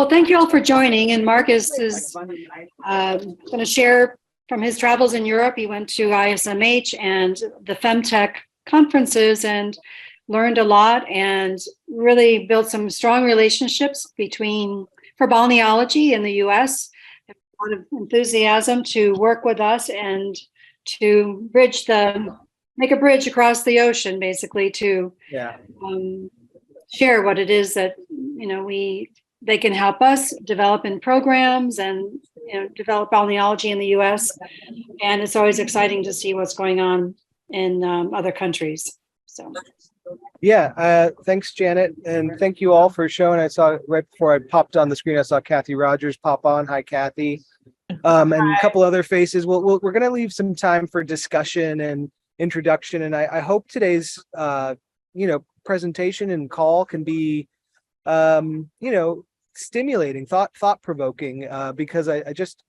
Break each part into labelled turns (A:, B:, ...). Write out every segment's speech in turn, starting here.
A: Well, thank you all for joining. And Marcus is going to share from his travels in Europe. He went to ISMH and the Femtech conferences and learned a lot and really built some strong relationships for Balneology in the US. A lot of enthusiasm to work with us and to make a bridge across the ocean, basically, to share what it is that they can help us develop in programs and develop balneology in the US. And it's always exciting to see what's going on in other countries. So
B: thanks, Janet, and thank you all for showing. I saw right before I popped on the screen, I saw Kathy Rogers pop on. Hi, Kathy. And a couple other faces. We're going to leave some time for discussion and introduction, and I hope today's presentation and call can be stimulating, thought-provoking, because I just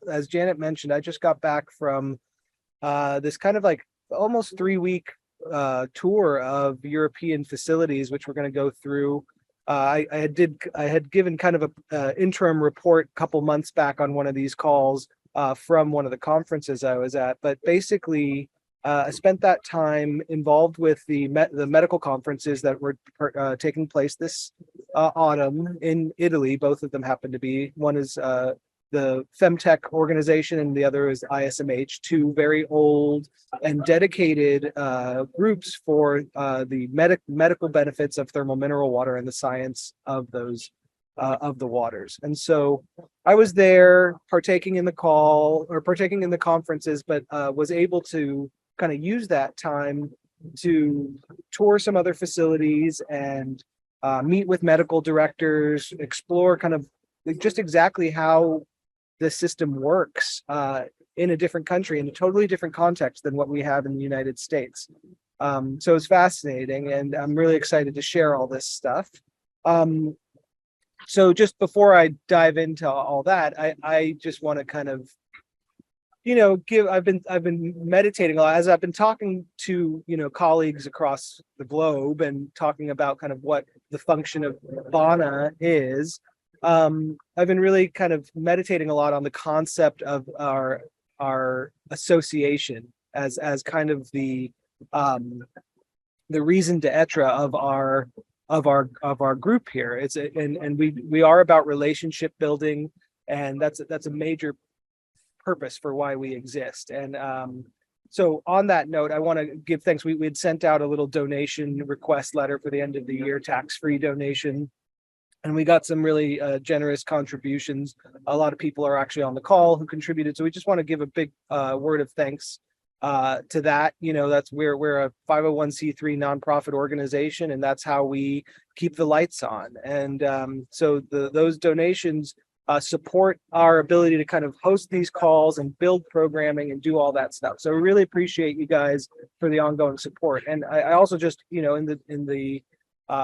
B: as Janet mentioned, I just got back from this kind of like almost 3-week tour of European facilities, which we're going to go through. I had given kind of a interim report a couple months back on one of these calls from one of the conferences I was at, but basically I spent that time involved with the medical conferences that were taking place this autumn in Italy. Both of them happen to be, one is the Femtech organization and the other is ISMH, two very old and dedicated groups for the medical benefits of thermal mineral water and the science of those of the waters. And so I was there partaking in the conferences, but was able to kind of use that time to tour some other facilities and meet with medical directors, explore kind of just exactly how the system works in a different country, in a totally different context than what we have in the United States. So it's fascinating, and I'm really excited to share all this stuff. So just before I dive into all that, I just want to kind of I've been meditating a lot as I've been talking to colleagues across the globe and talking about kind of what the function of BANA is. I've been really kind of meditating a lot on the concept of our association as kind of the raison d'etre of our group here. And we are about relationship building, and that's a major purpose for why we exist. And so on that note, I want to give thanks. We had sent out a little donation request letter for the end of the year, tax-free donation, and we got some really generous contributions. A lot of people are actually on the call who contributed, so we just want to give a big word of thanks to that. We're a 501c3 nonprofit organization, and that's how we keep the lights on. And so those donations support our ability to kind of host these calls and build programming and do all that stuff. So we really appreciate you guys for the ongoing support. And I also just, in the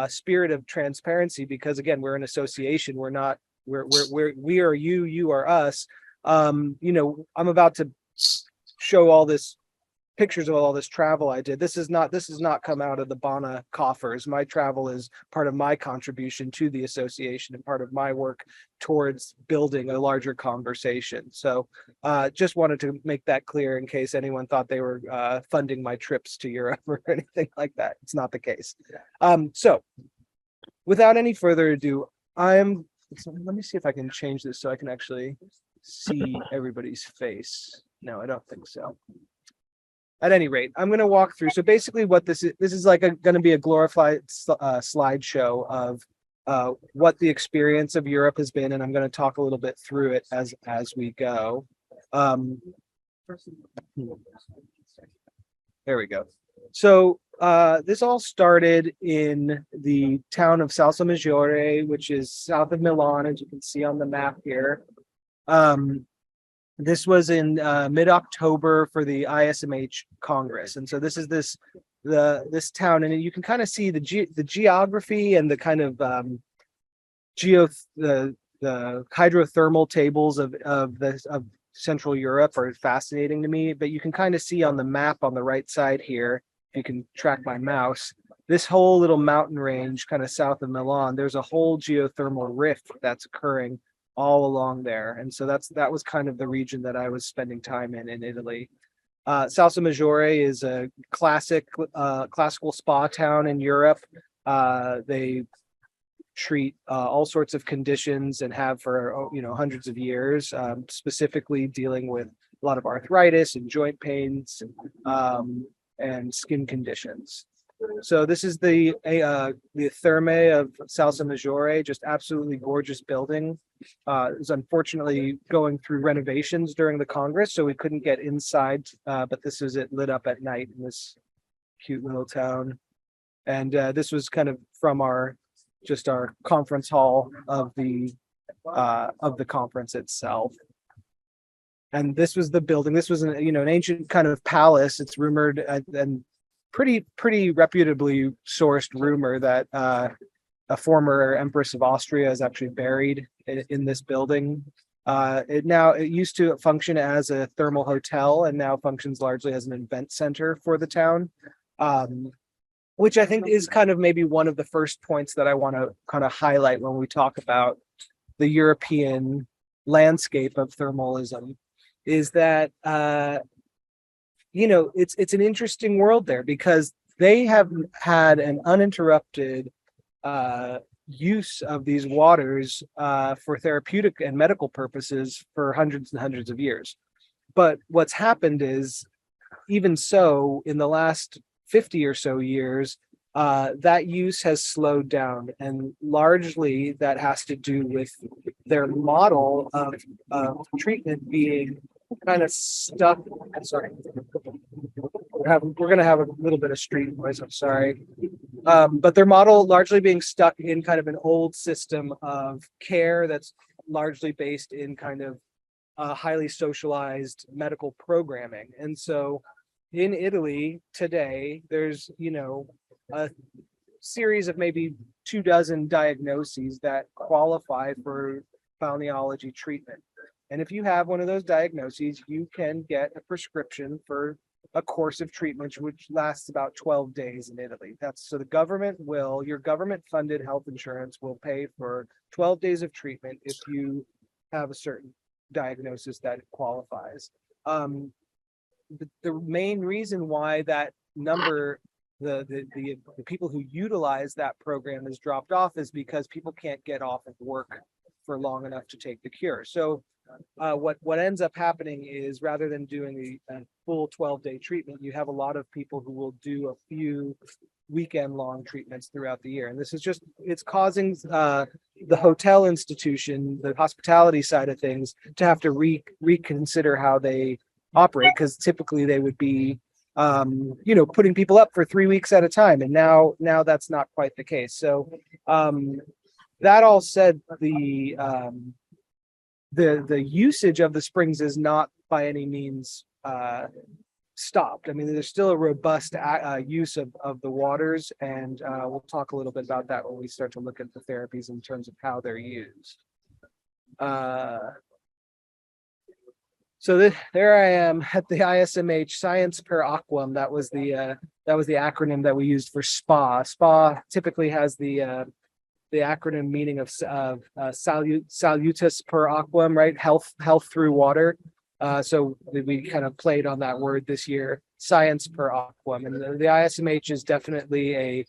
B: spirit of transparency, because again, we're an association. We are you, you are us. I'm about to show all this pictures of all this travel I did. This has not come out of the BANA coffers. My travel is part of my contribution to the association and part of my work towards building a larger conversation. So just wanted to make that clear in case anyone thought they were funding my trips to Europe or anything like that. It's not the case. So without any further ado, let me see if I can change this so I can actually see everybody's face. No, I don't think so. At any rate, I'm going to walk through. So basically what this is like going to be a glorified slideshow of what the experience of Europe has been. And I'm going to talk a little bit through it as we go. There we go. So this all started in the town of Salsomaggiore, which is south of Milan, as you can see on the map here. This was in mid-October for the ISMH Congress, and so this is this town, and you can kind of see the geography and the kind of the hydrothermal tables of Central Europe are fascinating to me. But you can kind of see on the map on the right side here, if you can track my mouse, this whole little mountain range kind of south of Milan, there's a whole geothermal rift that's occurring all along there. And so that was kind of the region that I was spending time in Italy. Salsa Maggiore is a classical spa town in Europe. They treat all sorts of conditions and have for hundreds of years, specifically dealing with a lot of arthritis and joint pains, and skin conditions. So this is the Therme of Salsa Maggiore, just absolutely gorgeous building. It was unfortunately going through renovations during the Congress, so we couldn't get inside, but this is it lit up at night in this cute little town. And this was kind of from our conference hall of the conference itself. And this was the building. This was an ancient kind of palace. It's rumored and pretty reputably sourced rumor that a former Empress of Austria is actually buried in this building. It used to function as a thermal hotel and now functions largely as an event center for the town, which I think is kind of maybe one of the first points that I want to kind of highlight when we talk about the European landscape of thermalism, is that it's an interesting world there because they have had an uninterrupted use of these waters for therapeutic and medical purposes for hundreds and hundreds of years. But what's happened is, even so, in the last 50 or so years, that use has slowed down, and largely that has to do with their model of treatment being kind of stuck. I'm sorry, we're going to have a little bit of street noise. I'm sorry, but their model largely being stuck in kind of an old system of care that's largely based in kind of highly socialized medical programming. And so in Italy today, there's a series of maybe 24 diagnoses that qualify for balneology treatment. And if you have one of those diagnoses, you can get a prescription for a course of treatment, which lasts about 12 days in Italy. So your government funded health insurance will pay for 12 days of treatment if you have a certain diagnosis that qualifies. The main reason why that number, the people who utilize that program has dropped off is because people can't get off of work for long enough to take the cure. So what ends up happening is, rather than doing a full 12-day treatment, you have a lot of people who will do a few weekend-long treatments throughout the year. And this is it's causing the hotel institution, the hospitality side of things, to have to reconsider how they operate, because typically they would be putting people up for 3 weeks at a time, and now that's not quite the case. So that all said, the usage of the springs is not by any means stopped. I mean, there's still a robust use of the waters, and we'll talk a little bit about that when we start to look at the therapies in terms of how they're used. So there I am at the ISMH Science per Aquam. That was the acronym that we used for SPA. SPA typically has the acronym meaning of salutis per aquam, right? Health through water. So we kind of played on that word this year, Science per Aquam. And the ISMH is definitely a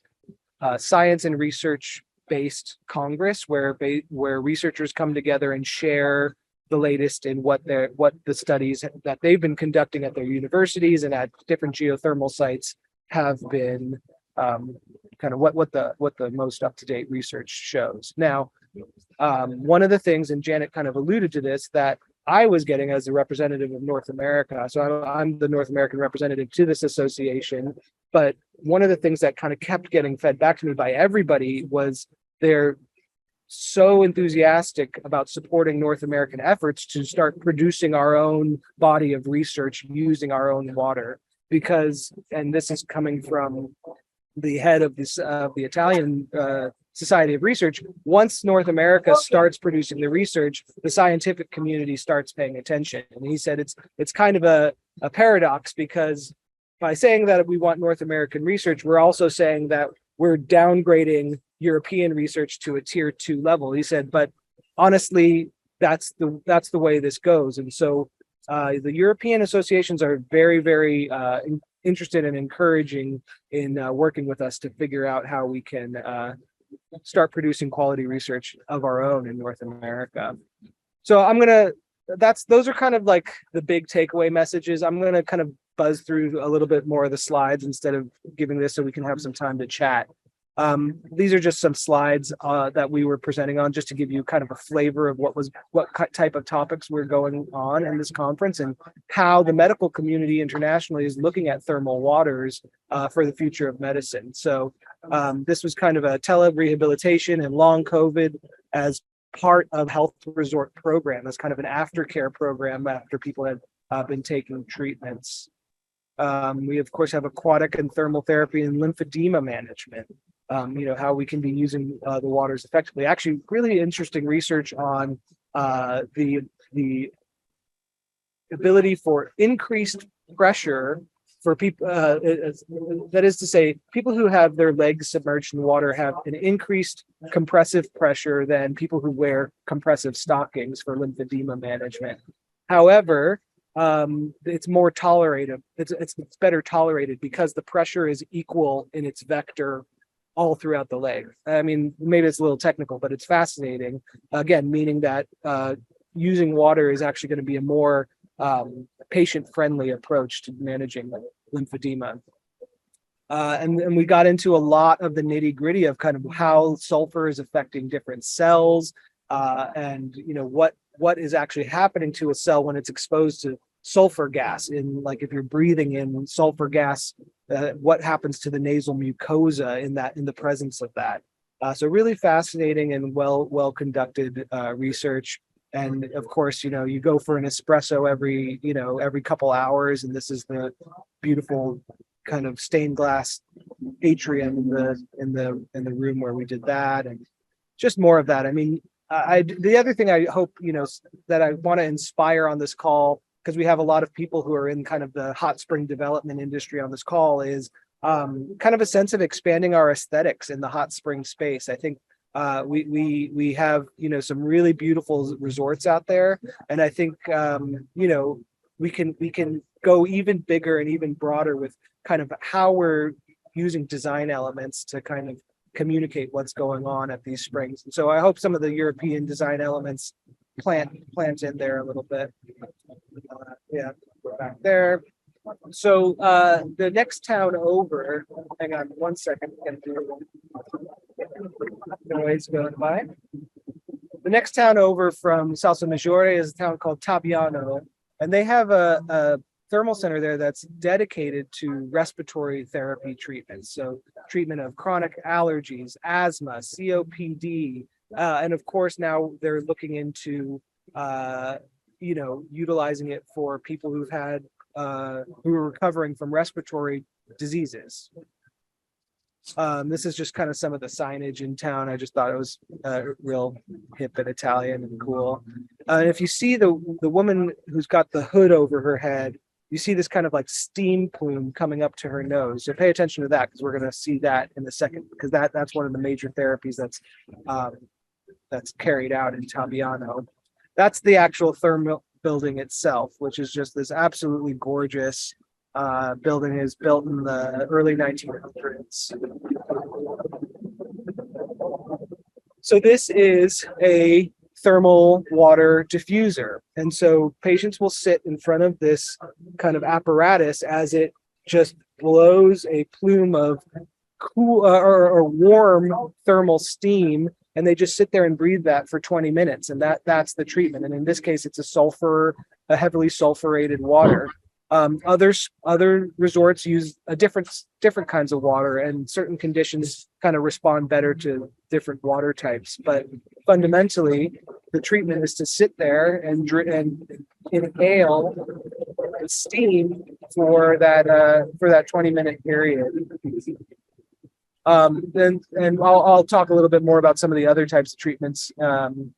B: science and research based congress where researchers come together and share the latest in what the studies that they've been conducting at their universities and at different geothermal sites have been, kind of what the most up-to-date research shows. Now, one of the things, and Janet kind of alluded to this, that I was getting as a representative of North America, so I'm the North American representative to this association, but one of the things that kind of kept getting fed back to me by everybody was they're so enthusiastic about supporting North American efforts to start producing our own body of research using our own water, because, and this is coming from the head of the Italian Society of Research, once North America starts producing the research, the scientific community starts paying attention. And he said it's kind of a paradox, because by saying that we want North American research, we're also saying that we're downgrading European research to a tier 2 level. He said, but honestly, that's the way this goes. And so the European associations are very interested and encouraging in working with us to figure out how we can start producing quality research of our own in North America. So those are kind of like the big takeaway messages. I'm gonna kind of buzz through a little bit more of the slides instead of giving this so we can have some time to chat. These are just some slides that we were presenting on, just to give you kind of a flavor of what type of topics we're going on in this conference and how the medical community internationally is looking at thermal waters for the future of medicine. So this was kind of a tele-rehabilitation and long COVID as part of health resort program, as kind of an aftercare program after people had been taking treatments. We of course have aquatic and thermal therapy and lymphedema management. How we can be using the waters effectively. Actually, really interesting research on the ability for increased pressure for people. That is to say, people who have their legs submerged in water have an increased compressive pressure than people who wear compressive stockings for lymphedema management. However, it's more tolerated. It's better tolerated because the pressure is equal in its vector all throughout the leg. I mean, maybe it's a little technical, but it's fascinating. Again, meaning that using water is actually going to be a more patient-friendly approach to managing lymphedema. And we got into a lot of the nitty-gritty of kind of how sulfur is affecting different cells, and what is actually happening to a cell when it's exposed to sulfur gas. Like if you're breathing in sulfur gas, what happens to the nasal mucosa in the presence of that. So really fascinating and well conducted research. And of course, you go for an espresso every couple hours, and this is the beautiful kind of stained glass atrium in the room where we did that, and just more of that. I mean, the other thing I hope that I want to inspire on this call, because we have a lot of people who are in kind of the hot spring development industry on this call, is kind of a sense of expanding our aesthetics in the hot spring space. I think we have some really beautiful resorts out there, and I think we can go even bigger and even broader with kind of how we're using design elements to kind of communicate what's going on at these springs. And so I hope some of the European design elements plant in there a little bit. Go back there. So the next town over, hang on one second, noise going by. The next town over from Salsa Maggiore is a town called Tabiano, and they have a thermal center there that's dedicated to respiratory therapy treatments. So treatment of chronic allergies, asthma, COPD, and of course now they're looking into utilizing it for people who are recovering from respiratory diseases. This is just kind of some of the signage in town. I just thought it was real hip and Italian and cool. And if you see the woman who's got the hood over her head, you see this kind of like steam plume coming up to her nose. So pay attention to that, because we're going to see that in a second, because that's one of the major therapies that's carried out in Tabiano. That's the actual thermal building itself, which is just this absolutely gorgeous building. Is built in the early 1900s. So this is a thermal water diffuser. And so patients will sit in front of this kind of apparatus as it just blows a plume of cool or warm thermal steam, and they just sit there and breathe that for 20 minutes, and that's the treatment. And in this case, it's a heavily sulfurated water. Other resorts use different kinds of water, and certain conditions kind of respond better to different water types. But fundamentally, the treatment is to sit there and inhale the steam for that 20-minute period. And I'll talk a little bit more about some of the other types of treatments when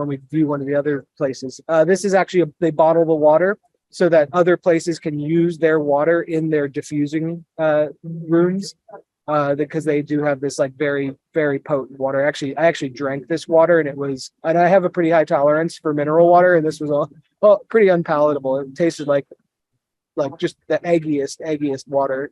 B: we view one of the other places. This is actually they bottle the water so that other places can use their water in their diffusing rooms. because they do have this like very, very potent water. I actually drank this water and I have a pretty high tolerance for mineral water, and this was all pretty unpalatable. It tasted like just the eggiest water.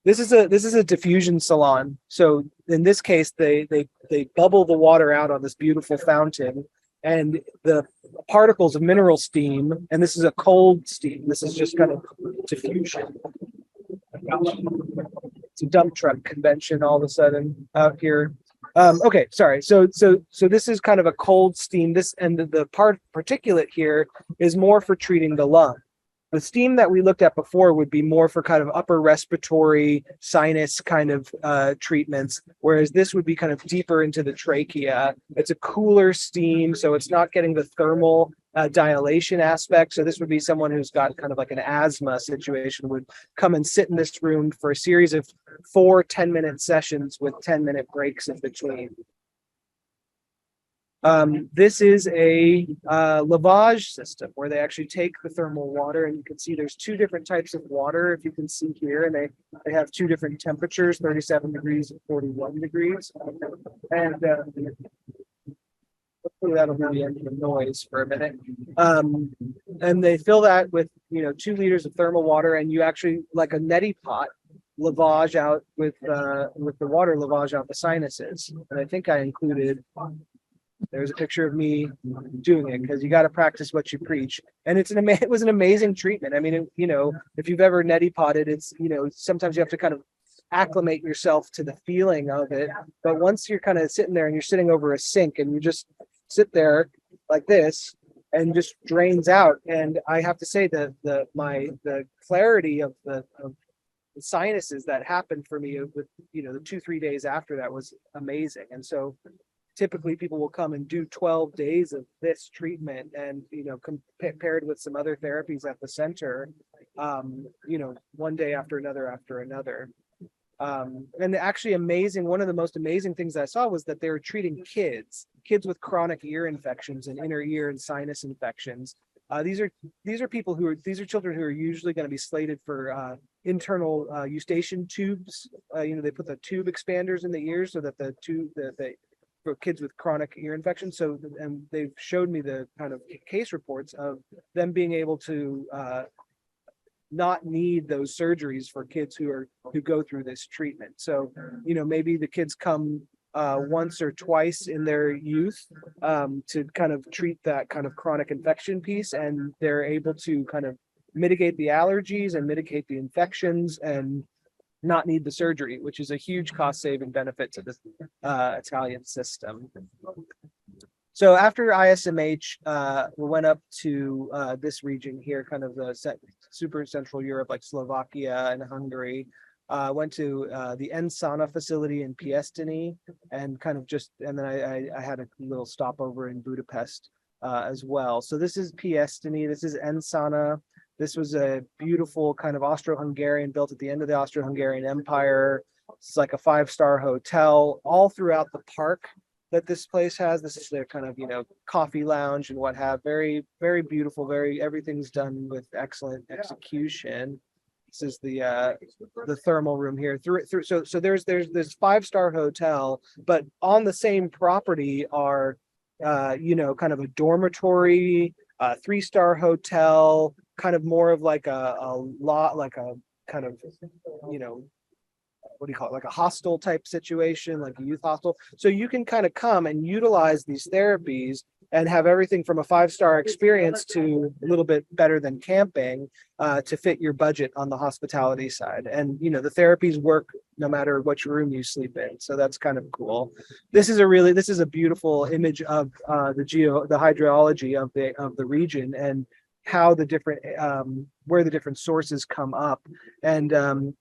B: This is a diffusion salon. So in this case, they bubble the water out on this beautiful fountain, and the particles of mineral steam, and this is a cold steam. This is just kind of diffusion. It's a dump truck convention all of a sudden out here. Okay, sorry. So this is kind of a cold steam. This and the particulate here is more for treating the lung. The steam that we looked at before would be more for kind of upper respiratory sinus kind of treatments, whereas this would be kind of deeper into the trachea. It's a cooler steam, so it's not getting the thermal dilation aspect. So this would be someone who's got kind of like an asthma situation would come and sit in this room for a series of 4 10-minute sessions with 10-minute breaks in between. This is a lavage system where they actually take the thermal water, and you can see there's 2 different types of water, if you can see here, and they have 2 different temperatures, 37 degrees and 41 degrees. And hopefully that'll be the end of the noise for a minute. And they fill that with 2 liters of thermal water, and you actually, like a neti pot, lavage out with the water, lavage out the sinuses. And I think I included. There's a picture of me doing it, because you got to practice what you preach. And it was an amazing treatment. I mean, if you've ever neti potted, it's, sometimes you have to kind of acclimate yourself to the feeling of it. But once you're kind of sitting there and you're sitting over a sink and you just sit there like this and just drains out. And I have to say that the clarity of the sinuses that happened for me with, the 2-3 days after that was amazing. And so typically people will come and do 12 days of this treatment, and compared with some other therapies at the center, one day after another. And actually one of the most amazing things I saw was that they were treating kids with chronic ear infections and inner ear and sinus infections. These are children who are usually going to be slated for internal eustachian tubes. They put the tube expanders in the ears so that for kids with chronic ear infection. So, and they've showed me the kind of case reports of them being able to not need those surgeries for kids who go through this treatment. So, maybe the kids come once or twice in their youth to kind of treat that kind of chronic infection piece, and they're able to kind of mitigate the allergies and mitigate the infections and not need the surgery, which is a huge cost saving benefit to the Italian system. So after ISMH, we went up to this region here, kind of the super central Europe, like Slovakia and Hungary. Went to the Ensana facility in Piestini, and then I had a little stopover in Budapest as well. So this is Piestini, this is Ensana. This was a beautiful kind of Austro-Hungarian, built at the end of the Austro-Hungarian Empire. It's like a 5-star hotel all throughout the park that this place has. This is their kind of, coffee lounge and what have. Very, very beautiful. Everything's done with excellent execution. This is the thermal room here. So there's this 5-star hotel, but on the same property are, kind of a dormitory, 3-star hotel, kind of more of like a lot, like a kind of, what do you call it? Like a hostel type situation, like a youth hostel. So you can kind of come and utilize these therapies and have everything from a 5-star experience to a little bit better than camping to fit your budget on the hospitality side. And, the therapies work no matter which room you sleep in. So that's kind of cool. This is a beautiful image of the hydrology of the region, and how the different where the different sources come up. And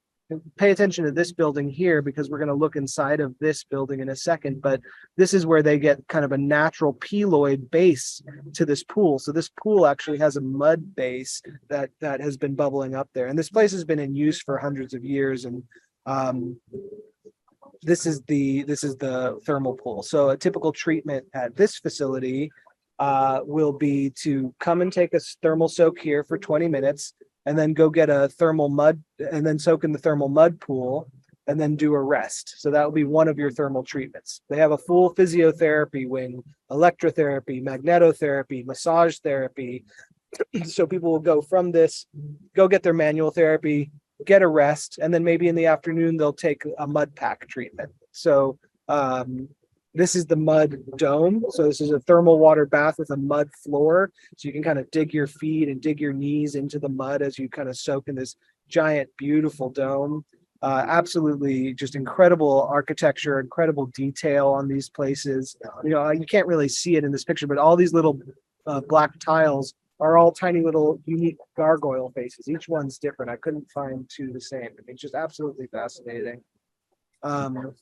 B: pay attention to this building here, because we're going to look inside of this building in a second, but this is where they get kind of a natural peloid base to this pool. So this pool actually has a mud base that has been bubbling up there, and this place has been in use for hundreds of years. And this is the thermal pool. So a typical treatment at this facility will be to come and take a thermal soak here for 20 minutes, and then go get a thermal mud, and then soak in the thermal mud pool. and then do a rest. So that will be one of your thermal treatments. They have a full physiotherapy wing, electrotherapy, magnetotherapy, massage therapy. So people will go from this, go get their manual therapy, get a rest, and then maybe in the afternoon they'll take a mud pack treatment. So this is the mud dome. So this is a thermal water bath with a mud floor. So you can kind of dig your feet and dig your knees into the mud as you kind of soak in this giant, beautiful dome. Absolutely just incredible architecture, incredible detail on these places. You know, you can't really see it in this picture, but all these little black tiles are all tiny little unique gargoyle faces. Each one's different. I couldn't find two the same. I mean, just absolutely fascinating. And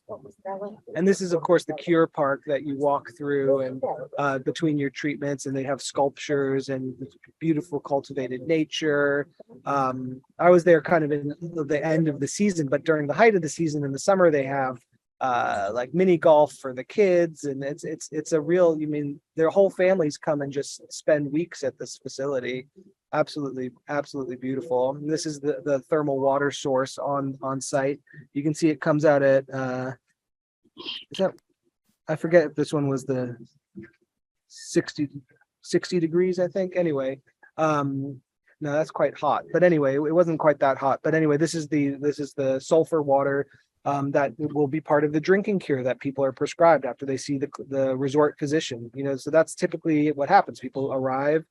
B: this is, of course, the cure park that you walk through and between your treatments, and they have sculptures and beautiful cultivated nature. I was there kind of in the end of the season, but during the height of the season in the summer, they have like mini golf for the kids, and it's a real, you mean, their whole families come and just spend weeks at this facility. Absolutely beautiful. And this is the thermal water source on site. You can see it comes out at I forget if this one was the 60 degrees, I think. Anyway, no, that's quite hot, but anyway, it wasn't quite that hot. But anyway, this is the sulfur water that will be part of the drinking cure that people are prescribed after they see the resort physician. You know, so that's typically what happens. People arrive,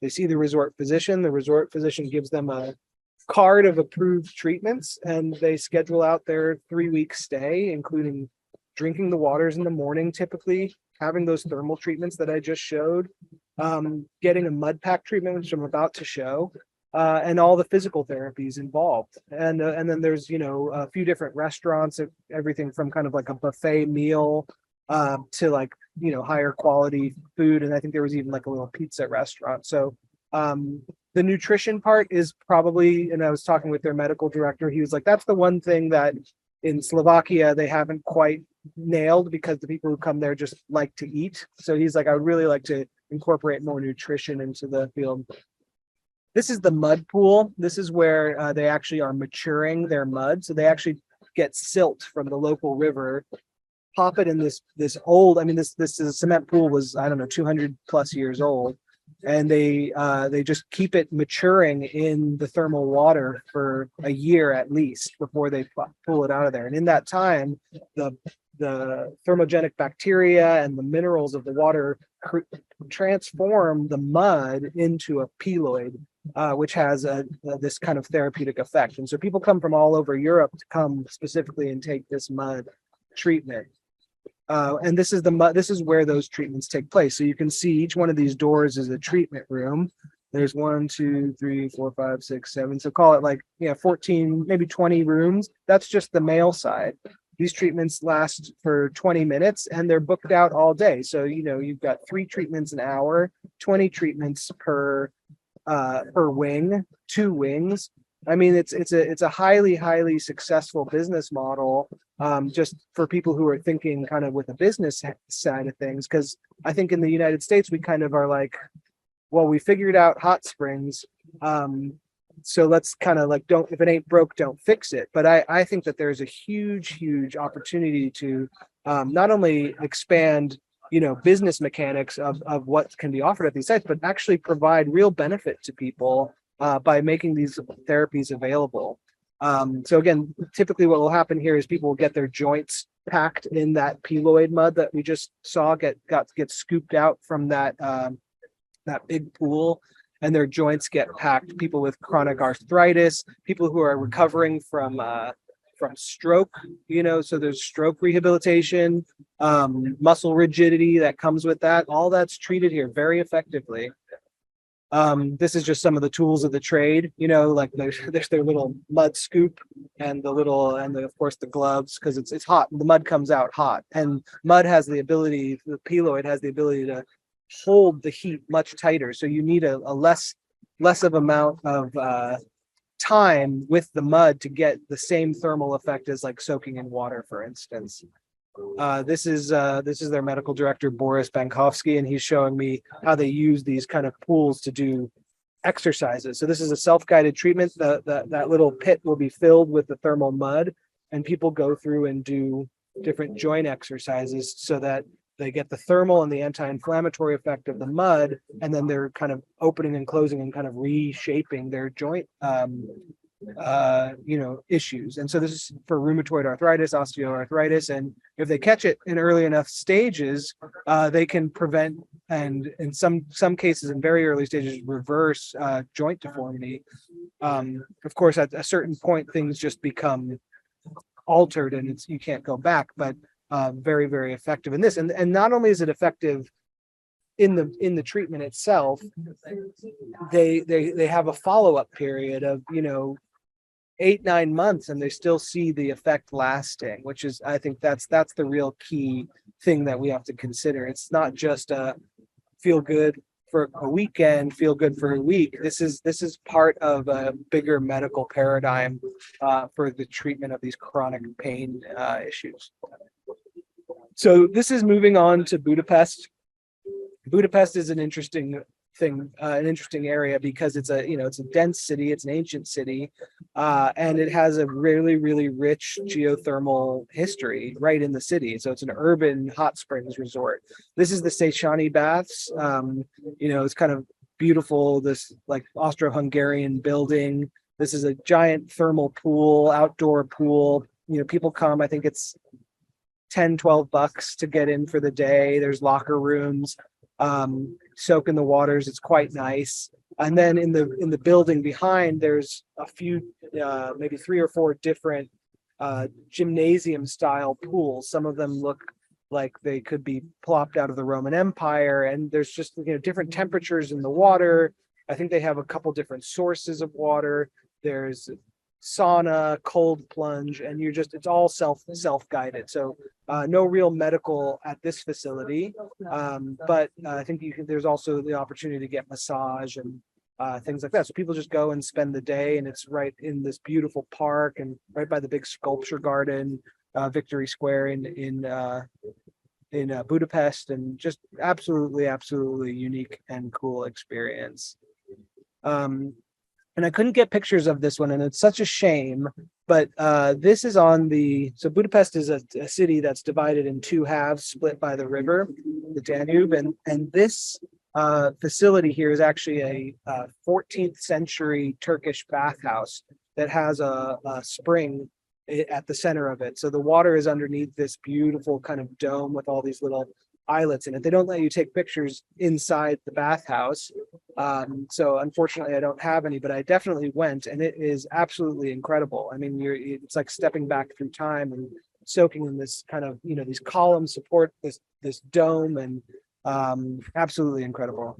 B: they see the resort physician gives them a card of approved treatments, and they schedule out their 3-week stay, including drinking the waters in the morning, typically having those thermal treatments that I just showed, getting a mud pack treatment, which I'm about to show, and all the physical therapies involved. And then there's, you know, a few different restaurants, everything from kind of like a buffet meal to like, you know, higher quality food. And I think there was even like a little pizza restaurant. So the nutrition part is probably, and I was talking with their medical director, he was like, that's the one thing that in Slovakia they haven't quite nailed, because the people who come there just like to eat. So he's like, I would really like to incorporate more nutrition into the field. This is the mud pool. This is where they actually are maturing their mud. So they actually get silt from the local river, pop it in this old, I mean, this is a cement pool, was, I don't know, 200 plus years old. And they just keep it maturing in the thermal water for a year at least before they pull it out of there. And in that time, the thermogenic bacteria and the minerals of the water transform the mud into a peloid, which has this kind of therapeutic effect. And so people come from all over Europe to come specifically and take this mud treatment. And this is the mud. This is where those treatments take place. So you can see each one of these doors is a treatment room. There's 1, 2, 3, 4, 5, 6, 7. So call it like, 14, maybe 20 rooms. That's just the male side. These treatments last for 20 minutes and they're booked out all day. So, you've got 3 treatments an hour, 20 treatments per wing, 2 wings. I mean, it's a highly successful business model, just for people who are thinking kind of with a business side of things. Because I think in the United States, we kind of are like, well, we figured out hot springs. So let's kind of like, if it ain't broke, don't fix it. But I think that there's a huge opportunity to not only expand, business mechanics of what can be offered at these sites, but actually provide real benefit to people by making these therapies available. So again, typically what will happen here is people will get their joints packed in that peloid mud that we just saw get scooped out from that big pool, and their joints get packed. People with chronic arthritis, people who are recovering from stroke, so there's stroke rehabilitation, muscle rigidity that comes with that. All that's treated here very effectively. This is just some of the tools of the trade, like there's their little mud scoop and of course the gloves, because it's hot. The mud comes out hot, and mud has the peloid has the ability to hold the heat much tighter. So you need a less of amount of time with the mud to get the same thermal effect as like soaking in water, for instance. This is their medical director, Boris Bankovsky, and he's showing me how they use these kind of pools to do exercises. So this is a self-guided treatment. That little pit will be filled with the thermal mud, and people go through and do different joint exercises so that they get the thermal and the anti-inflammatory effect of the mud, and then they're kind of opening and closing and kind of reshaping their joint issues. And so this is for rheumatoid arthritis, osteoarthritis, and if they catch it in early enough stages, they can prevent, and in some cases in very early stages, reverse joint deformity. Of course, at a certain point, things just become altered and you can't go back, but very, very effective in this. And not only is it effective in the treatment itself, they have a follow-up period of 8-9 months, and they still see the effect lasting, which is, I think that's the real key thing that we have to consider. It's not just a feel good for a weekend, feel good for a week. This is part of a bigger medical paradigm for the treatment of these chronic pain issues. So this is moving on to Budapest. Budapest is an interesting thing, an interesting area, because it's a dense city, it's an ancient city, and it has a really, really rich geothermal history right in the city. So it's an urban hot springs resort. This is the Széchenyi baths. It's kind of beautiful, this like Austro-Hungarian building. This is a giant thermal pool, outdoor pool. People come, I think it's $10-12 to get in for the day. There's locker rooms, soak in the waters. It's quite nice. And then in the building behind, there's a few, maybe 3 or 4 different gymnasium style pools. Some of them look like they could be plopped out of the Roman Empire, and there's just different temperatures in the water. I think they have a couple different sources of water. There's sauna, cold plunge, and it's all self-guided. So no real medical at this facility, but I think there's also the opportunity to get massage and things like that. So people just go and spend the day, and it's right in this beautiful park and right by the big sculpture garden, Victory Square in Budapest, and just absolutely unique and cool experience. And I couldn't get pictures of this one, and it's such a shame, but this is so Budapest is a city that's divided in 2 halves, split by the river, the Danube, and this facility here is actually a 14th century Turkish bathhouse that has a spring at the center of it. So the water is underneath this beautiful kind of dome with all these little islets in it. They don't let you take pictures inside the bathhouse. So unfortunately I don't have any, but I definitely went, and it is absolutely incredible. I mean, it's like stepping back through time and soaking in this kind of, these columns support this dome, and absolutely incredible.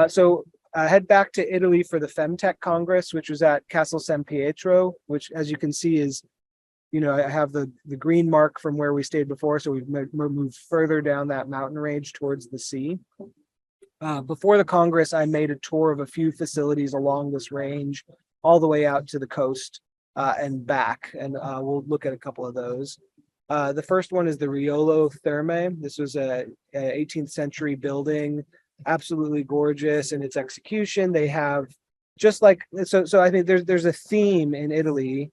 B: So I head back to Italy for the Femtech Congress, which was at Castle San Pietro, which, as you can see, is I have the green mark from where we stayed before, so we've moved further down that mountain range towards the sea. Before the Congress, I made a tour of a few facilities along this range, all the way out to the coast and back, and we'll look at a couple of those. The first one is the Riolo Therme. This was a 18th century building, absolutely gorgeous in its execution. They have just like, so I think there's a theme in Italy,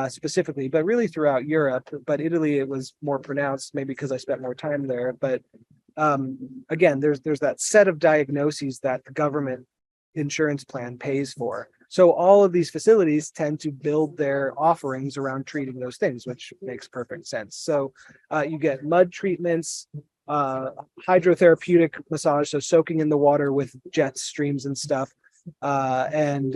B: specifically, but really throughout Europe. But Italy, it was more pronounced, maybe because I spent more time there. But again, there's that set of diagnoses that the government insurance plan pays for. So all of these facilities tend to build their offerings around treating those things, which makes perfect sense. So you get mud treatments, hydrotherapeutic massage, so soaking in the water with jet streams and stuff, and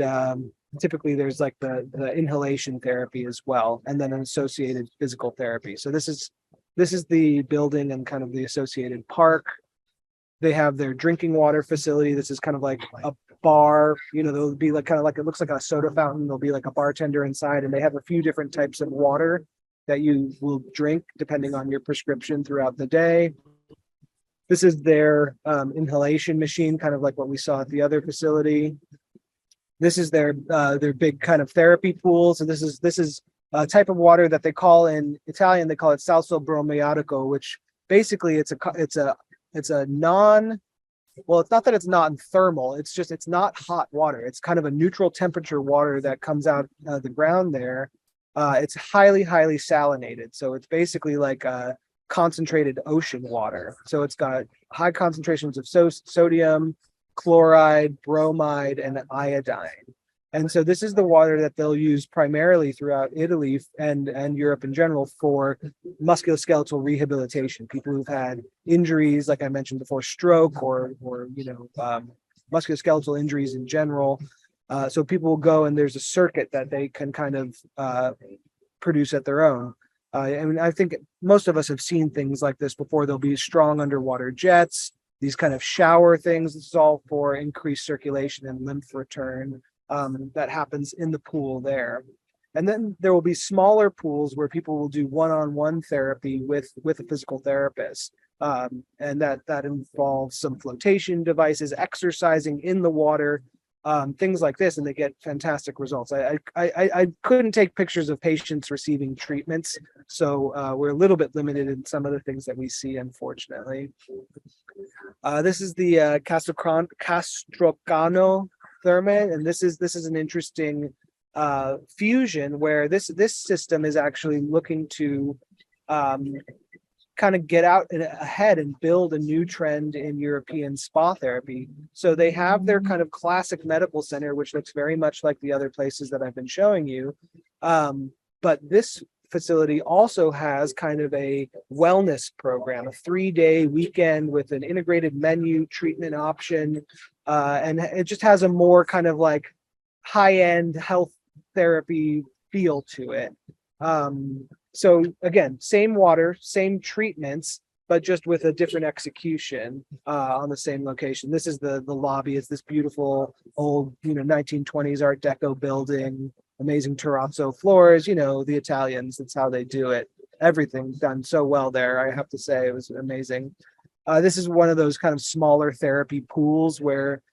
B: typically there's like the inhalation therapy as well, and then an associated physical therapy. So this is the building and kind of the associated park. They have their drinking water facility. This is kind of like a bar, there'll be like kind of like, it looks like a soda fountain. There'll be like a bartender inside, and they have a few different types of water that you will drink depending on your prescription throughout the day. This is their inhalation machine, kind of like what we saw at the other facility. This is their big kind of therapy pool. So this is a type of water that they call, in Italian, they call it salso bromiatico, which basically it's a non, well, it's not that it's not thermal, it's not hot water. It's kind of a neutral temperature water that comes out of the ground there. It's highly, highly salinated. So it's basically like concentrated ocean water. So it's got high concentrations of sodium, chloride, bromide, and iodine. And so this is the water that they'll use primarily throughout Italy and Europe in general for musculoskeletal rehabilitation. People who've had injuries, like I mentioned before, stroke or musculoskeletal injuries in general. So people will go and there's a circuit that they can kind of produce at their own. I mean, I think most of us have seen things like this before. There'll be strong underwater jets, these kind of shower things. This is all for increased circulation and lymph return that happens in the pool there. And then there will be smaller pools where people will do one-on-one therapy with a physical therapist. And that involves some flotation devices, exercising in the water, things like this, and they get fantastic results. I couldn't take pictures of patients receiving treatments, so we're a little bit limited in some of the things that we see, unfortunately. This is the Castrocano therme, and this is an interesting fusion where this system is actually looking to kind of get out ahead and build a new trend in European spa therapy. So they have their kind of classic medical center, which looks very much like the other places that I've been showing you. But this facility also has kind of a wellness program, a 3-day weekend with an integrated menu treatment option. And it just has a more kind of like high-end health therapy feel to it. So again, same water, same treatments, but just with a different execution on the same location. This is the lobby. It's this beautiful old, 1920s Art Deco building, amazing terrazzo floors. The Italians, that's how they do it. Everything done so well there. I have to say, it was amazing. This is one of those kind of smaller therapy pools where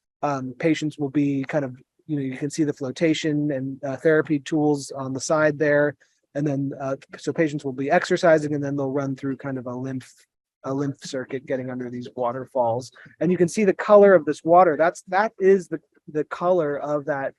B: patients will be kind of, you can see the flotation and therapy tools on the side there. And then, so patients will be exercising, and then they'll run through kind of a lymph circuit, getting under these waterfalls. And you can see the color of this water. That is the color of that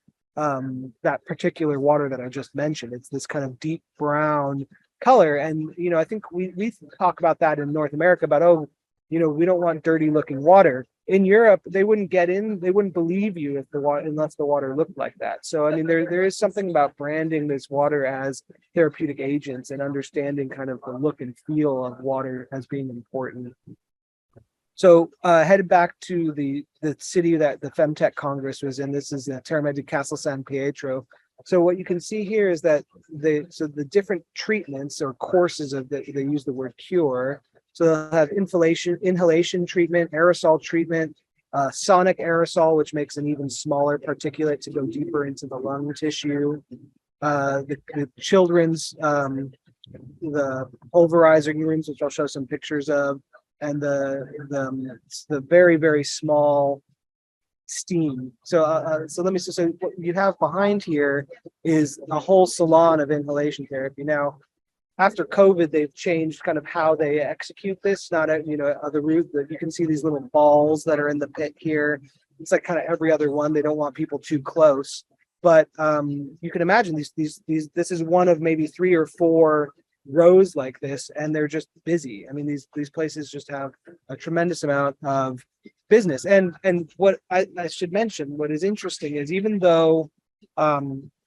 B: particular water that I just mentioned. It's this kind of deep brown color. And I think we talk about that in North America about, we don't want dirty looking water. In Europe, they wouldn't believe you unless the water looked like that. So I mean, there is something about branding this water as therapeutic agents and understanding kind of the look and feel of water as being important. So headed back to the city that the Femtech Congress was in. This is the Terme di Castel San Pietro. So what you can see here is that the different treatments or courses they use the word cure. So they'll have inhalation treatment, aerosol treatment, sonic aerosol, which makes an even smaller particulate to go deeper into the lung tissue. The children's, the pulverizer rooms, which I'll show some pictures of, and the very, very small steam. So what you have behind here is a whole salon of inhalation therapy. Now, after COVID, they've changed kind of how they execute this. Not the route that you can see these little balls that are in the pit here. It's like kind of every other one. They don't want people too close, but you can imagine these. This is one of maybe 3 or 4 rows like this, and they're just busy. I mean, these places just have a tremendous amount of business. And what I should mention, what is interesting is even though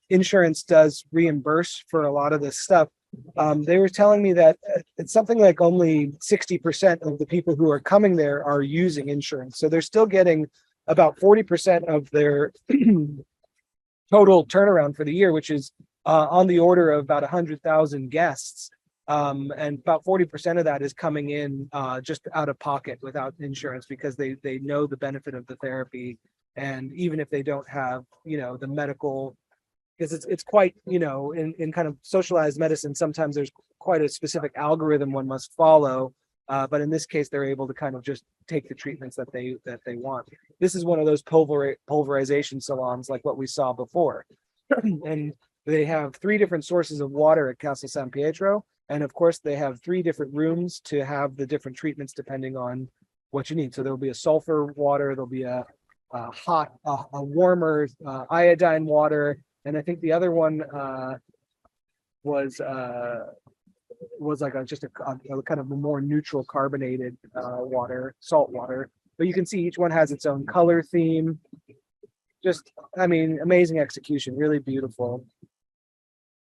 B: insurance does reimburse for a lot of this stuff. They were telling me that it's something like only 60% of the people who are coming there are using insurance. So they're still getting about 40% of their total turnaround for the year, which is on the order of about 100,000 guests. And about 40% of that is coming in just out of pocket without insurance because they know the benefit of the therapy. And even if they don't have, the medical, because it's quite, in kind of socialized medicine, sometimes there's quite a specific algorithm one must follow. But in this case, they're able to kind of just take the treatments that they want. This is one of those pulverization salons like what we saw before. And they have 3 different sources of water at Castel San Pietro. And of course, they have 3 different rooms to have the different treatments depending on what you need. So there'll be a sulfur water, there'll be a hot, a warmer iodine water. And I think the other one, was like a kind of a more neutral carbonated water, salt water. But you can see each one has its own color theme. Just, I mean, amazing execution, really beautiful.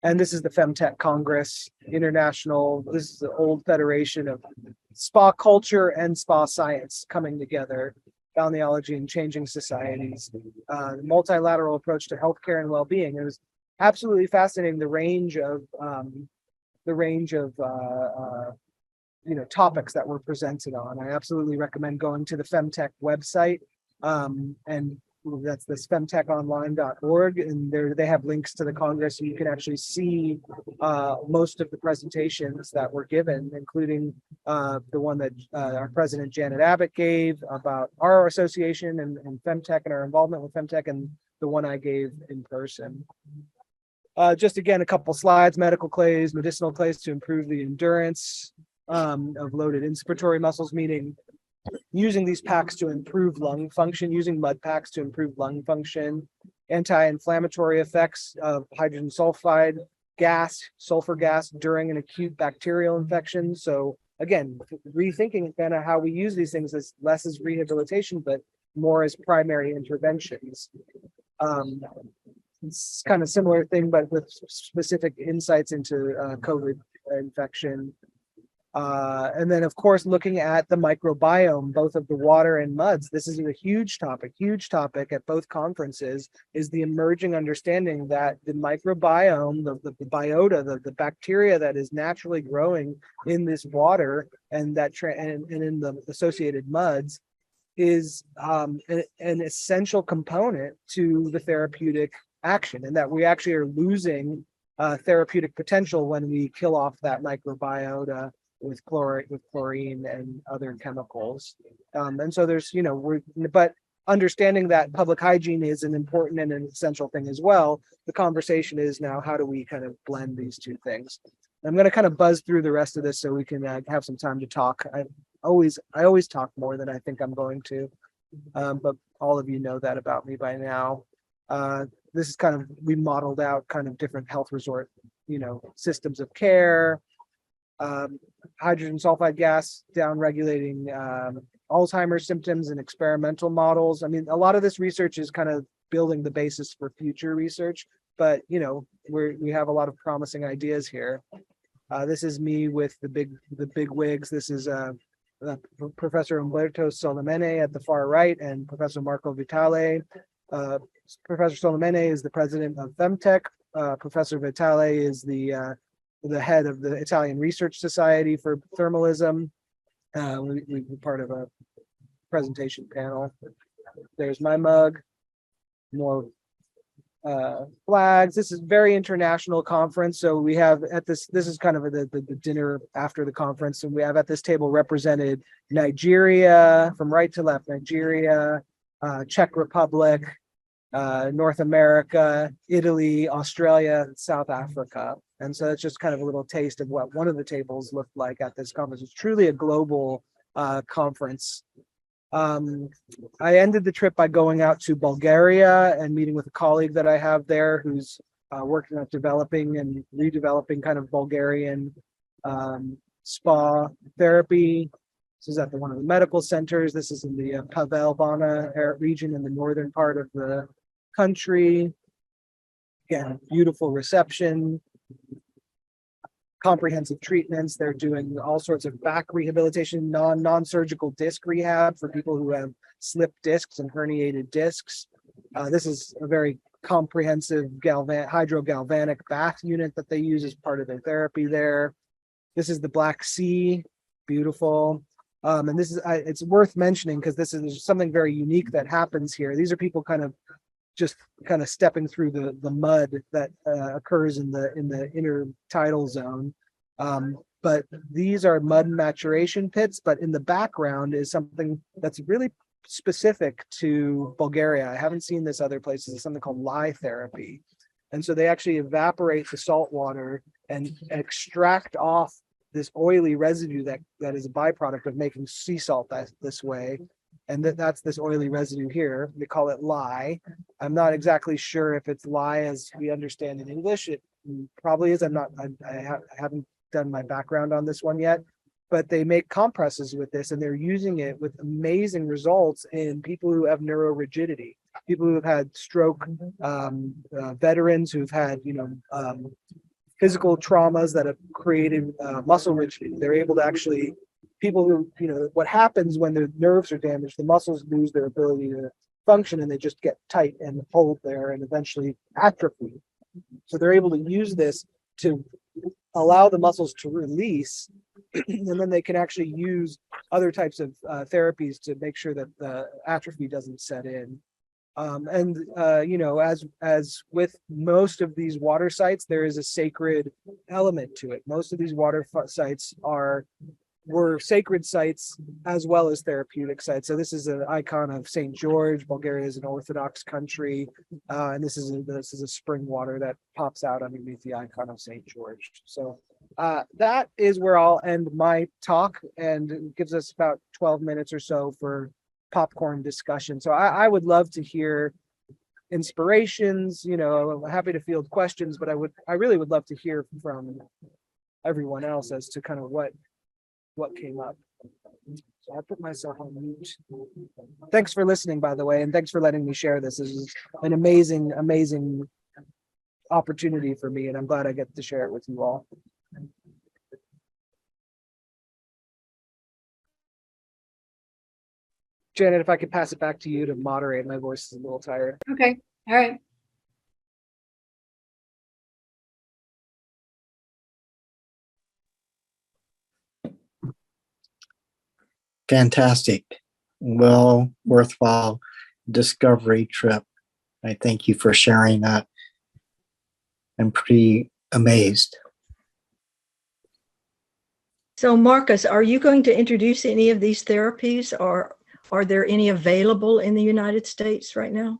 B: And this is the Femtech Congress International. This is the old federation of spa culture and spa science coming together, balneology and changing societies, multilateral approach to healthcare and well-being. It was absolutely fascinating, the range of topics that were presented on. I absolutely recommend going to the Femtech website, and that's this femtechonline.org, and there they have links to the Congress, and you can actually see most of the presentations that were given, including the one that our president Janet Abbott gave about our association and Femtech and our involvement with Femtech, and the one I gave in person. Just again, a couple slides: medical clays, medicinal clays to improve the endurance of loaded inspiratory muscles, meaning using these packs to improve lung function, using mud packs to improve lung function, anti-inflammatory effects of hydrogen sulfide gas, sulfur gas during an acute bacterial infection. So again, rethinking kind of how we use these things as less as rehabilitation, but more as primary interventions. It's kind of similar thing, but with specific insights into COVID infection. And then, of course, looking at the microbiome, both of the water and muds. This is a huge topic at both conferences, is the emerging understanding that the microbiome, the biota, the bacteria that is naturally growing in this water and that and in the associated muds is an essential component to the therapeutic action, and that we actually are losing therapeutic potential when we kill off that microbiota with chlorine and other chemicals. And so there's, but understanding that public hygiene is an important and an essential thing as well. The conversation is now, how do we kind of blend these two things? I'm going to kind of buzz through the rest of this so we can have some time to talk. I always talk more than I think I'm going to, but all of you know that about me by now. This is kind of, we modeled out kind of different health resort, systems of care, hydrogen sulfide gas down regulating Alzheimer's symptoms in experimental models. I mean, a lot of this research is kind of building the basis for future research, but we have a lot of promising ideas here. This is me with the big wigs. This is Professor Umberto Solimene at the far right, and Professor Marco Vitale. Professor Solimene is the president of Femtech. Professor Vitale is the head of the Italian Research Society for Thermalism. We were part of a presentation panel. There's my mug, more flags. This is very international conference. So we have at this is kind of the dinner after the conference, and we have at this table represented Nigeria, from right to left, Nigeria, Czech Republic, North America, Italy, Australia, South Africa. And so it's just kind of a little taste of what one of the tables looked like at this conference. It's truly a global conference. I ended the trip by going out to Bulgaria and meeting with a colleague that I have there who's working on developing and redeveloping kind of Bulgarian spa therapy. This is at one of the medical centers. This is in the Pavel-Vana region in the northern part of the country. Again, beautiful reception, comprehensive treatments. They're doing all sorts of back rehabilitation, non-surgical disc rehab for people who have slipped discs and herniated discs. This is a very comprehensive hydrogalvanic bath unit that they use as part of their therapy there. This is the Black Sea, beautiful. And this is, it's worth mentioning because this is something very unique that happens here. These are people kind of stepping through the mud that occurs in the inner tidal zone. But these are mud maturation pits, but in the background is something that's really specific to Bulgaria. I haven't seen this other places. It's something called lye therapy. And so they actually evaporate the salt water and extract off this oily residue that is a byproduct of making sea salt this way. And that's this oily residue here. They call it lye. I'm not exactly sure if it's lye as we understand in English. probably is. I haven't done my background on this one yet, but they make compresses with this, and they're using it with amazing results in people who have neurorigidity, people who have had stroke, veterans who've had, physical traumas that have created muscle rigidity. They're able to actually, people who, what happens when the nerves are damaged, the muscles lose their ability to function and they just get tight and hold there and eventually atrophy. So they're able to use this to allow the muscles to release, and then they can actually use other types of therapies to make sure that the atrophy doesn't set in. As with most of these water sites, there is a sacred element to it. Most of these water sites were sacred sites as well as therapeutic sites. So this is an icon of St. George. Bulgaria is an Orthodox country, and this is a spring water that pops out underneath the icon of St. George. So that is where I'll end my talk, and it gives us about 12 minutes or so for popcorn discussion. So I would love to hear inspirations. I'm happy to field questions, but I really would love to hear from everyone else as to kind of what came up. So I'll put myself on mute. Thanks for listening, by the way, and thanks for letting me share this. This is an amazing opportunity for me, and I'm glad I get to share it with you all. Janet, if I could pass it back to you to moderate, my voice is a little tired.
A: Okay. All right.
C: Fantastic. Well, worthwhile discovery trip. I thank you for sharing that. I'm pretty amazed.
D: So, Marcus, are you going to introduce any of these therapies, or are there any available in the United States right now?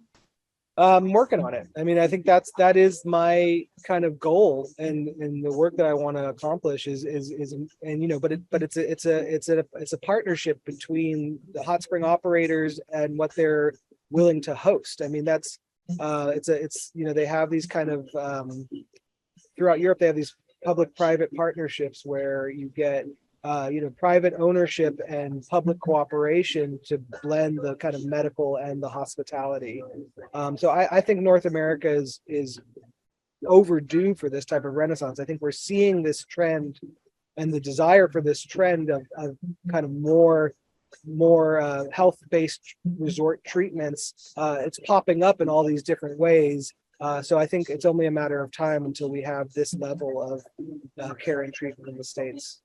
B: I'm working on it. I mean, I think that is my kind of goal, and the work that I want to accomplish is but it's a partnership between the hot spring operators and what they're willing to host. I mean, that's they have these kind of throughout Europe, they have these public-private partnerships where you get private ownership and public cooperation to blend the kind of medical and the hospitality. So I think North America is overdue for this type of renaissance. I think we're seeing this trend and the desire for this trend of kind of more health-based resort treatments. It's popping up in all these different ways. So I think it's only a matter of time until we have this level of care and treatment in the States.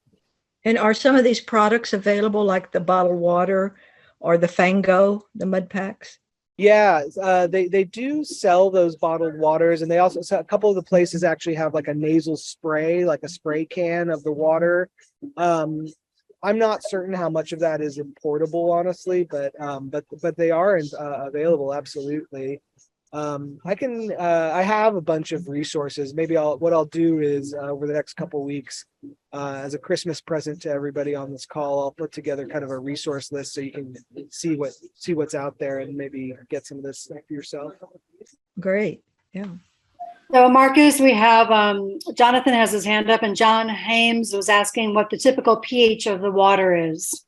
D: And are some of these products available, like the bottled water or the Fango, the mud packs?
B: Yeah, they do sell those bottled waters, and they also a couple of the places actually have like a nasal spray, like a spray can of the water. I'm not certain how much of that is importable, honestly, but they are available, absolutely. I have a bunch of resources. Maybe what I'll do is over the next couple of weeks, as a Christmas present to everybody on this call, I'll put together kind of a resource list so you can see what's out there and maybe get some of this stuff for yourself.
D: Great. Yeah.
A: So Marcus, we have Jonathan has his hand up, and John Hames was asking what the typical pH of the water is.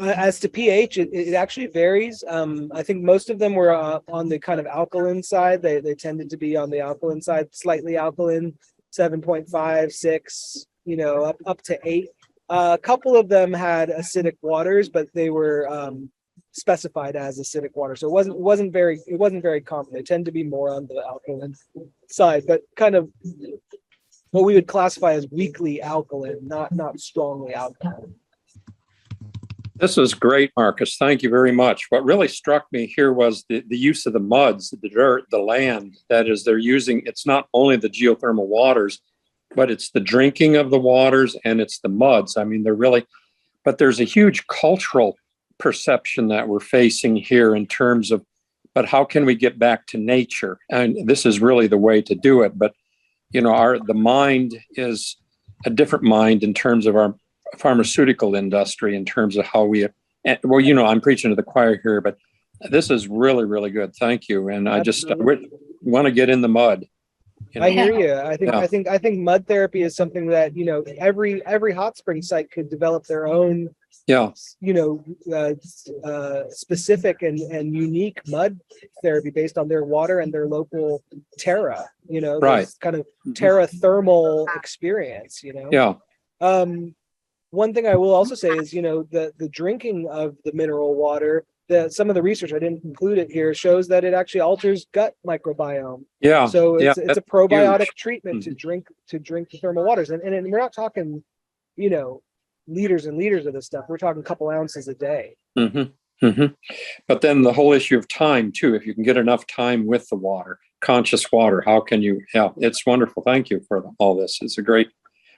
B: As to pH, it actually varies. I think most of them were on the kind of alkaline side. They tended to be on the alkaline side, slightly alkaline, 7.5, 6, up to 8. A couple of them had acidic waters, but they were specified as acidic water. So it wasn't very common. They tend to be more on the alkaline side, but kind of what we would classify as weakly alkaline, not strongly alkaline.
E: This is great, Marcus. Thank you very much. What really struck me here was the use of the muds, the dirt, the land. That is, they're using, it's not only the geothermal waters, but it's the drinking of the waters and it's the muds. I mean, but there's a huge cultural perception that we're facing here in terms of, but how can we get back to nature? And this is really the way to do it. But, the mind is a different mind in terms of our pharmaceutical industry, in terms of how I'm preaching to the choir here, but this is really, really good. Thank you. And I want to get in the mud. You
B: I
E: know?
B: hear you. I think
E: Yeah.
B: I think mud therapy is something that, you know, every hot spring site could develop their own,
E: Yeah.
B: you know, specific and unique mud therapy based on their water and their local terra, you know,
E: Right.
B: this kind of
E: Mhm.
B: terra thermal experience, you know.
E: Yeah.
B: One thing I will also say is, you know, the drinking of the mineral water, some of the research, I didn't include it here, shows that it actually alters gut microbiome.
E: Yeah.
B: So
E: Yeah.
B: it's a
E: That's
B: probiotic
E: huge.
B: treatment to drink the thermal waters. And we're not talking, you know, liters and liters of this stuff. We're talking a couple ounces a day.
E: Mm-hmm. Mm-hmm. But then the whole issue of time too, if you can get enough time with the water, conscious water, how can you, yeah, it's wonderful. Thank you for all this. It's a great,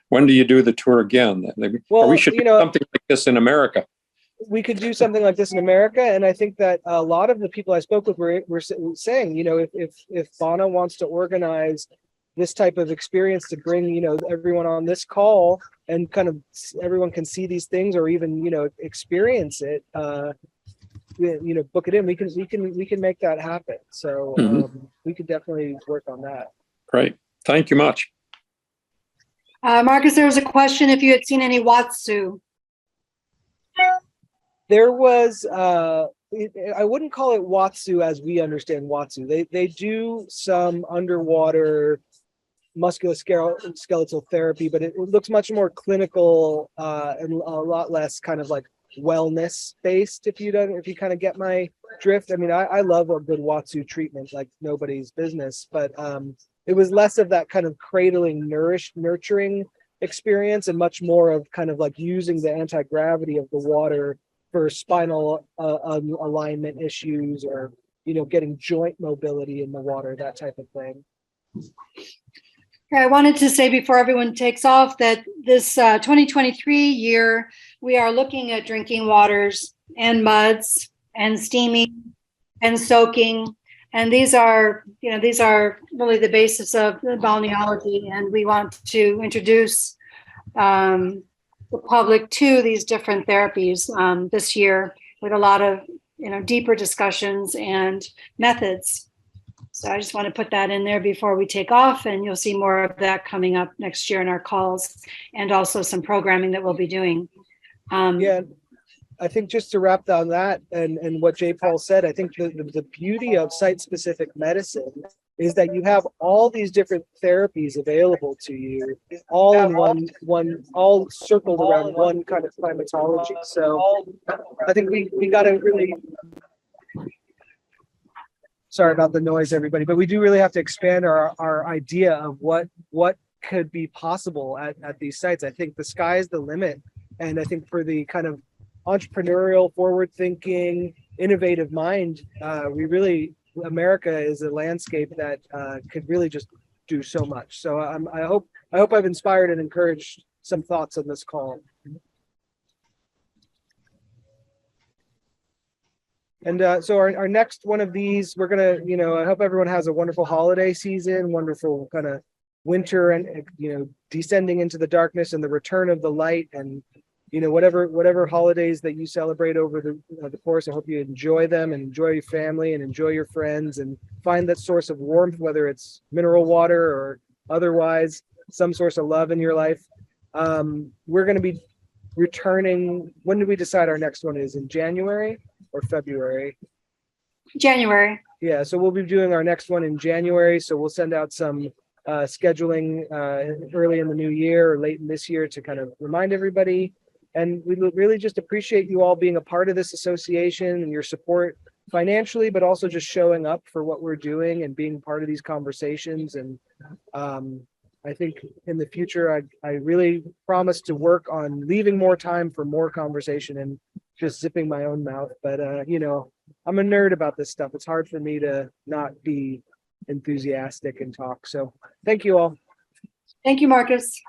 E: when do you do the tour again?
B: Well,
E: we should
B: you
E: do
B: know,
E: something like this in America.
B: we could do something like this in America. And I think that a lot of the people I spoke with were saying, you know, if Bono wants to organize this type of experience to bring, you know, everyone on this call and kind of everyone can see these things or even, you know, experience it, you know, book it in. We can make that happen. So we could definitely work on that.
E: Great. Thank you much.
A: Marcus, there was a question if you had seen any Watsu.
B: There was, I wouldn't call it Watsu as we understand Watsu. They do some underwater musculoskeletal therapy, but it looks much more clinical and a lot less kind of like wellness based. If you kind of get my drift. I mean, I love a good Watsu treatment like nobody's business, but it was less of that kind of cradling, nurturing experience and much more of kind of like using the anti-gravity of the water for spinal alignment issues or, you know, getting joint mobility in the water, that type of thing.
A: I wanted to say before everyone takes off that this 2023 year, we are looking at drinking waters and muds and steaming and soaking. And these are really the basis of the balneology. And we want to introduce the public to these different therapies this year with a lot of, you know, deeper discussions and methods. So I just want to put that in there before we take off, and you'll see more of that coming up next year in our calls and also some programming that we'll be doing.
B: Yeah, I think just to wrap on that and what Jay Paul said, I think the beauty of site-specific medicine is that you have all these different therapies available to you, all in one, all circled around one kind of climatology. So I think we got to really, sorry about the noise, everybody, but we do really have to expand our idea of what could be possible at these sites. I think the sky is the limit. And I think for the kind of entrepreneurial, forward-thinking, innovative mind, America is a landscape that could really just do so much. So I hope I've inspired and encouraged some thoughts on this call. And so our next one of these, we're gonna, you know, I hope everyone has a wonderful holiday season, wonderful kind of winter, and, you know, descending into the darkness and the return of the light, and, you know, whatever holidays that you celebrate over the course. I hope you enjoy them and enjoy your family and enjoy your friends and find that source of warmth, whether it's mineral water or otherwise, some source of love in your life. We're going to be returning. When did we decide our next one is? In January or February?
A: January.
B: Yeah, so we'll be doing our next one in January. So we'll send out some scheduling early in the new year or late in this year to kind of remind everybody. And we really just appreciate you all being a part of this association and your support financially, but also just showing up for what we're doing and being part of these conversations. And I think in the future, I really promise to work on leaving more time for more conversation and just zipping my own mouth. But, you know, I'm a nerd about this stuff. It's hard for me to not be enthusiastic and talk. So thank you all.
A: Thank you, Marcus.